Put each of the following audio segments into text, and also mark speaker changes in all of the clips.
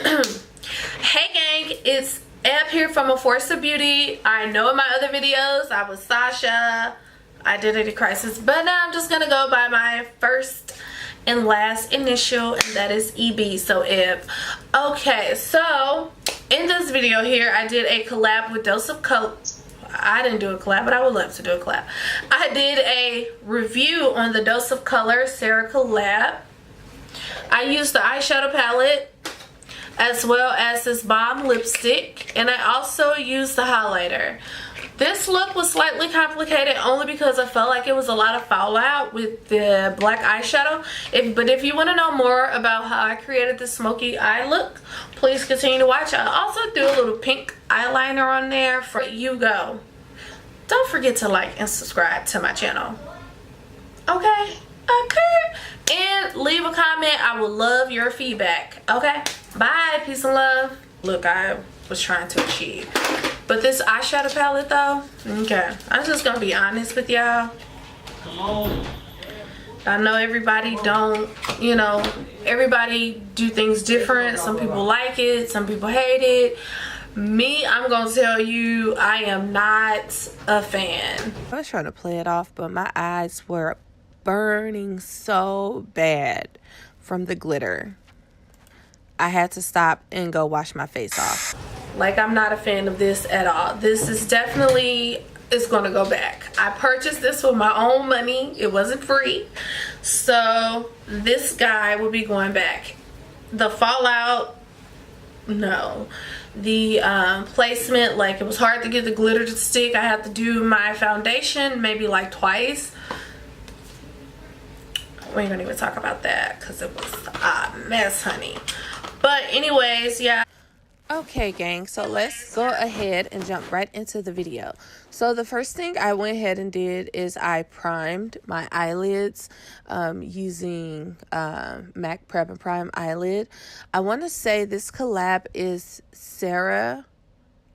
Speaker 1: Hey gang, it's Eb here from A Force of Beauty. I know in my other videos I was Sasha, Identity Crisis, but now I'm just gonna go by my first and last initial, and that is EB, so Eb. Okay, so in this video here I did a collab with Dose of Color. I didn't do a collab, but I would love to do a collab. I did a review on the Dose of Color Sarah collab. I used the eyeshadow palette as well as this bomb lipstick, and I also used the highlighter. This look was slightly complicated only because I felt like it was a lot of fallout with the black eyeshadow. But if you want to know more about how I created this smoky eye look, please continue to watch. I also threw a little pink eyeliner on there for you go. Don't forget to like and subscribe to my channel. Okay? And leave a comment. I would love your feedback. Okay? Bye. Peace and love. Look, I was trying to achieve. But this eyeshadow palette though, okay. I'm just gonna be honest with y'all.
Speaker 2: Come on.
Speaker 1: I know everybody don't, everybody do things different. Some people like it, some people hate it. Me, I'm gonna tell you, I am not a fan. I was trying to play it off, but my eyes were burning so bad from the glitter. I had to stop and go wash my face off. Like, I'm not a fan of this at all. This is definitely, it's gonna go back. I purchased this with my own money. It wasn't free. So this guy will be going back. The fallout, no. The placement, like, it was hard to get the glitter to stick. I had to do my foundation maybe like twice. We ain't gonna even talk about that because it was a mess, honey. But anyways, yeah. Okay, gang, so let's go ahead and jump right into the video. So the first thing I went ahead and did is I primed my eyelids using MAC Prep and Prime Eyelid. I want to say this collab is Sarah.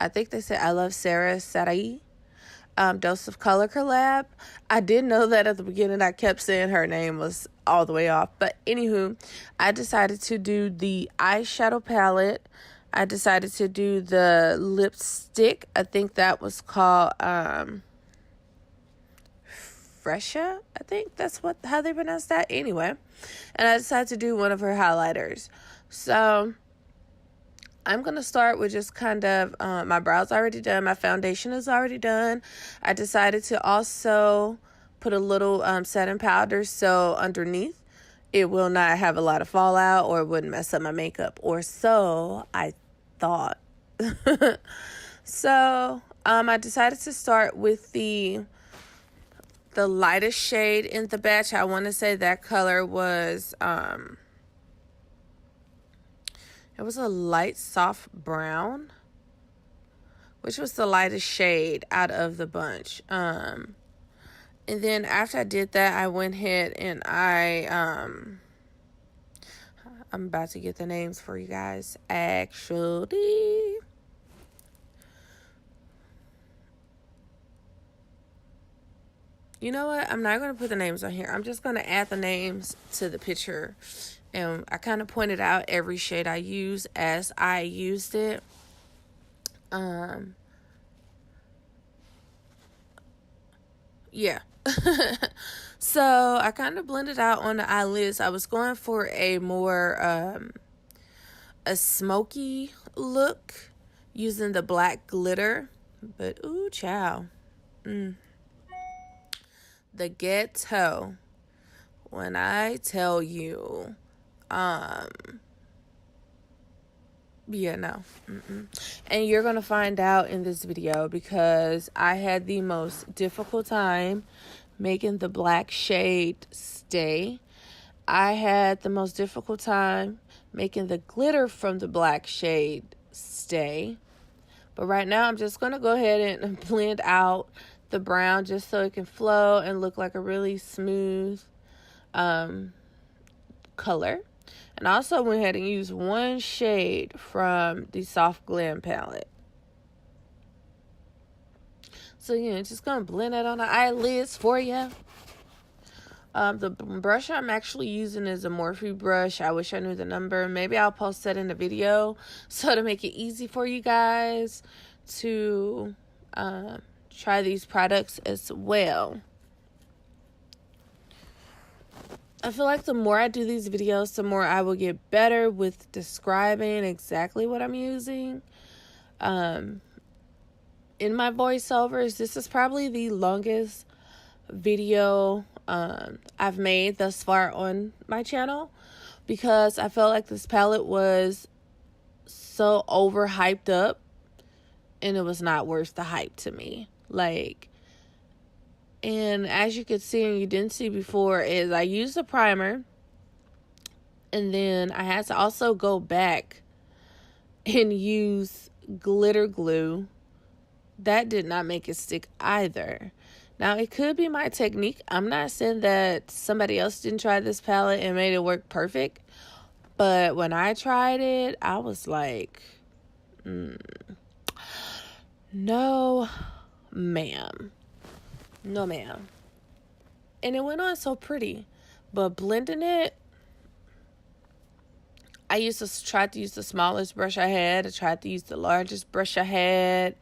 Speaker 1: I think they said Iiluvsarahii. Dose of Color collab. I did know that at the beginning. I kept saying her name was all the way off. But anywho, I decided to do the eyeshadow palette. I decided to do the lipstick. I think that was called Fresha. I think that's how they pronounce that. Anyway, and I decided to do one of her highlighters. So I'm going to start with just kind of, my brow's already done. My foundation is already done. I decided to also put a little setting powder so underneath it will not have a lot of fallout or it wouldn't mess up my makeup. Or so I thought. So I decided to start with the lightest shade in the batch. I want to say that color was it was a light soft brown, which was the lightest shade out of the bunch. And then after I did that, I went ahead and I'm about to get the names for you guys. Actually, you know what? I'm not going to put the names on here. I'm just going to add the names to the picture. And I kind of pointed out every shade I use as I used it. Yeah. So I kind of blended out on the eyelids. I was going for a more a smoky look using the black glitter. But ooh, child. The ghetto. When I tell you, yeah, no. And you're going to find out in this video because I had the most difficult time making the black shade stay. I had the most difficult time making the glitter from the black shade stay. But right now I'm just going to go ahead and blend out the brown just so it can flow and look like a really smooth color. And I also went ahead and used one shade from the Soft Glam palette. So yeah, just gonna blend it on the eyelids for you. The brush I'm actually using is a Morphe brush. I wish I knew the number. Maybe I'll post that in the video so to make it easy for you guys to try these products as well. I feel like the more I do these videos, the more I will get better with describing exactly what I'm using. In my voiceovers, this is probably the longest video I've made thus far on my channel, because I felt like this palette was so overhyped up and it was not worth the hype to me. And as you could see and you didn't see before, is I used a primer, and then I had to also go back and use glitter glue. That did not make it stick either. Now, it could be my technique. I'm not saying that somebody else didn't try this palette and made it work perfect, but when I tried it, I was like, no, ma'am. No, ma'am. And it went on so pretty. But blending it, I tried to use the smallest brush I had. I tried to use the largest brush I had.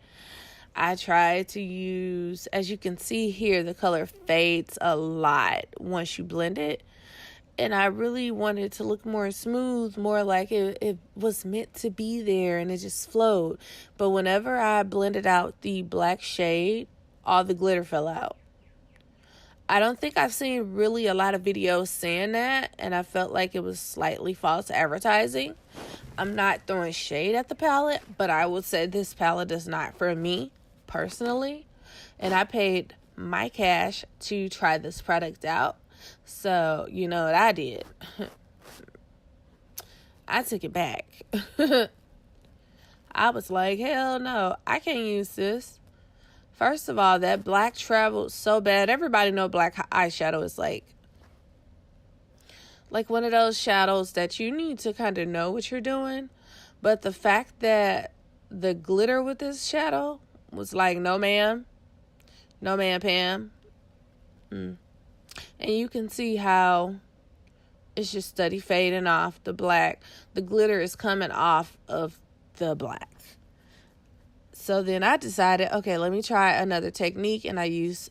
Speaker 1: I tried to use, as you can see here, the color fades a lot once you blend it. And I really wanted it to look more smooth, more like it was meant to be there and it just flowed. But whenever I blended out the black shade, all the glitter fell out. I don't think I've seen really a lot of videos saying that, and I felt like it was slightly false advertising. I'm not throwing shade at the palette, but I would say this palette is not for me personally, and I paid my cash to try this product out. So you know what I did? I took it back. I was like, hell no, I can't use this. First of all, that black traveled so bad. Everybody know black eyeshadow is like one of those shadows that you need to kind of know what you're doing. But the fact that the glitter with this shadow was like, no ma'am. No ma'am, Pam. And you can see how it's just steady fading off the black. The glitter is coming off of the black. So then I decided, okay, let me try another technique, and I used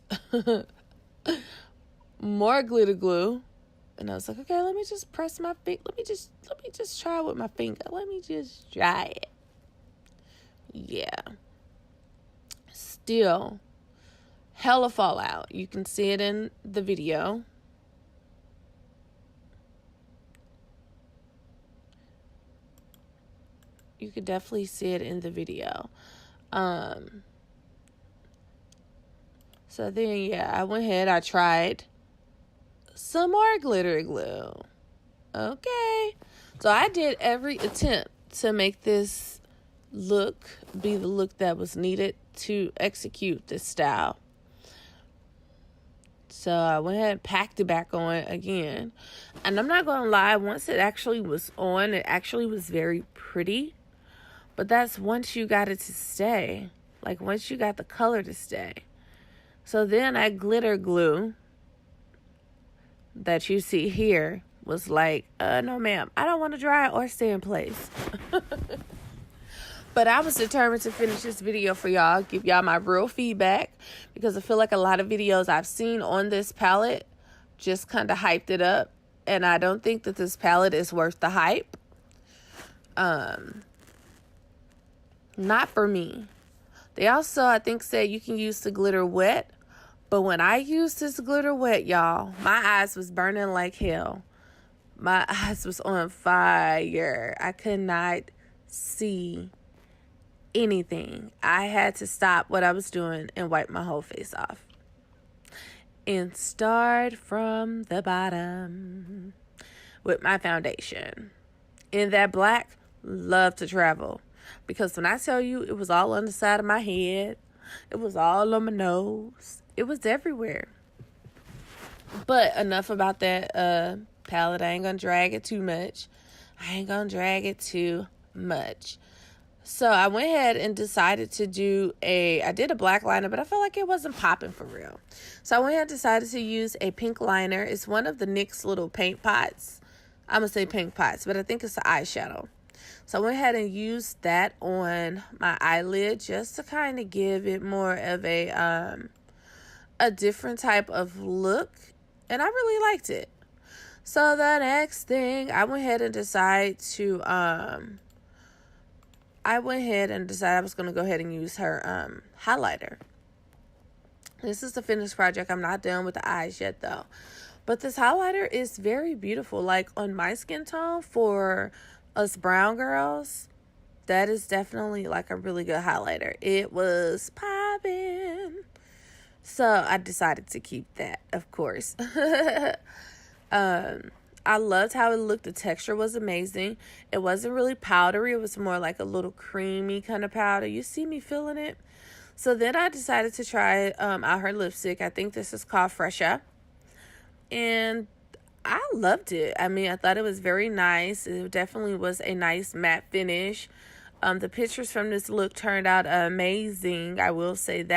Speaker 1: more glitter glue. And I was like, okay, let me just press my finger. Let me just try with my finger. Let me just try it. Yeah. Still hella fallout. You can see it in the video. You could definitely see it in the video. So then, yeah, I went ahead, I tried some more glitter glue. Okay. So I did every attempt to make this look be the look that was needed to execute this style. So I went ahead and packed it back on again. And I'm not going to lie, once it actually was on, it actually was very pretty. But that's once you got it to stay. Like, once you got the color to stay. So then I glitter glue that you see here was like, no ma'am, I don't want to dry or stay in place. But I was determined to finish this video for y'all, give y'all my real feedback, because I feel like a lot of videos I've seen on this palette just kind of hyped it up, and I don't think that this palette is worth the hype. Not for me. They also, I think, said you can use the glitter wet, but when I used this glitter wet, y'all, my eyes was burning like hell. My eyes was on fire. I could not see anything. I had to stop what I was doing and wipe my whole face off and start from the bottom with my foundation. And that black loved to travel, because when I tell you, it was all on the side of my head, it was all on my nose, it was everywhere. But enough about that palette. I ain't gonna drag it too much. So I went ahead and decided to do I did a black liner, but I felt like it wasn't popping for real. So I went ahead and decided to use a pink liner. It's one of the NYX little paint pots. I'm going to say pink pots, but I think it's an eyeshadow. So I went ahead and used that on my eyelid just to kind of give it more of a different type of look. And I really liked it. So the next thing, I went ahead and decided I was going to go ahead and use her highlighter. This is the finished project. I'm not done with the eyes yet, though. But this highlighter is very beautiful. Like, on my skin tone, for us brown girls, that is definitely, like, a really good highlighter. It was popping. So I decided to keep that, of course. I loved how it looked. The texture was amazing. It wasn't really powdery. It was more like a little creamy kind of powder. You see me feeling it? So then I decided to try out her lipstick. I think this is called Fresha. And I loved it. I mean, I thought it was very nice. It definitely was a nice matte finish. The pictures from this look turned out amazing. I will say that.